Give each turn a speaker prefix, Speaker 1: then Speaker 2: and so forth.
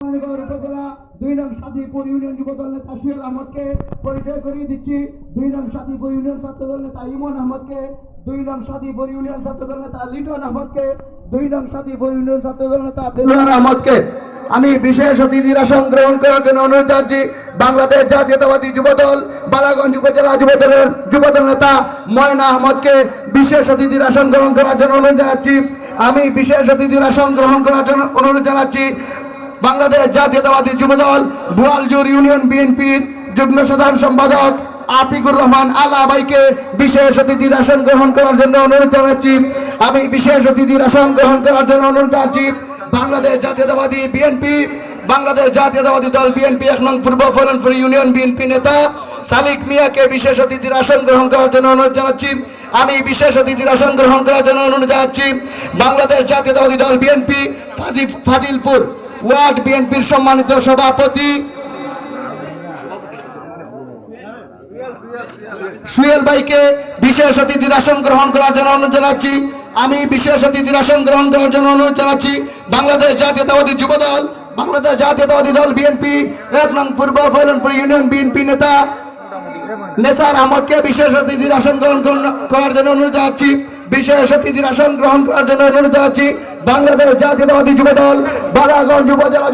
Speaker 1: উপজেলা 2 নং সাদিপুর ইউনিয়ন যুবদল নেতা সুহেল আহমদকে পরিচয় করিয়ে দিচ্ছি। 2 নং সাদিপুর ইউনিয়ন ছাত্রদল নেতা ইমন আহমদকে, 2 নং সাদিপুর ইউনিয়ন ছাত্রদল নেতা লিটন আহমদকে, 2 নং সাদিপুর ইউনিয়ন ছাত্রদল নেতা দেলোয়ার আহমদকে আমি বিশেষ অতিথির আসন গ্রহণ করার জন্য অনুরোধ জানাচ্ছি। বাংলাদেশ জাতীয়তাবাদী যুবদল বালাগঞ্জ উপজেলা যুবদলের যুবদল নেতা ময়না আহমদকে বিশেষ অতিথির আসন গ্রহণ করার জন্য অনুরোধ জানাচ্ছি। আমি বিশেষ অতিথির আসন গ্রহণ করার জন্য অনুরোধ জানাচ্ছি বাংলাদেশ জাতীয়তাবাদী যুবদল বোয়ালজোর ইউনিয়ন বিএনপির যুগ্ম সাধারণ সম্পাদক আতিকুর রহমান আলা ভাইকে বিশেষ অতিথির আসন গ্রহণ করার জন্য অনুরোধ জানাচ্ছি। আমি বিশেষ অতিথির আসন গ্রহণ করার জন্য অনুরোধ জানাচ্ছি বাংলাদেশ জাতীয়তাবাদী দল বিএনপি 1 নং পূর্ব ফলনপুর ইউনিয়ন বিএনপি নেতা সালিক মিয়াকে বিশেষ অতিথির আসন গ্রহণ করার জন্য অনুরোধ জানাচ্ছি। আমি বিশেষ অতিথির আসন গ্রহণ করার জন্য অনুরোধ জানাচ্ছি বাংলাদেশ জাতীয়তাবাদী দল বিএনপি ফাজিলপুর ওয়ার্ড বিএনপির সম্মানিত সভাপতি সুহেল ভাইকে বিশেষ অতিথির আসন গ্রহণ করার জন্য অনুরোধ জানাচ্ছি। আমি বিশেষ অতিথির আসন গ্রহণ করার জন্য অনুরোধ জানাচ্ছি বাংলাদেশ জাতীয়তাবাদী দল বিএনপি 1 নং পূর্ব ফৈলনপুর ইউনিয়ন বিএনপি নেতা নেসার আহমদকে বিশেষ অতিথির আসন গ্রহণ করার জন্য অনুরোধ জানাচ্ছি। বিশেষ অতিথির আসন গ্রহণ করার জন্য অনুরোধ জানাচ্ছি বাংলাদেশ জাতীয়তাবাদী যুবদল বালাগঞ্জ উপজেলা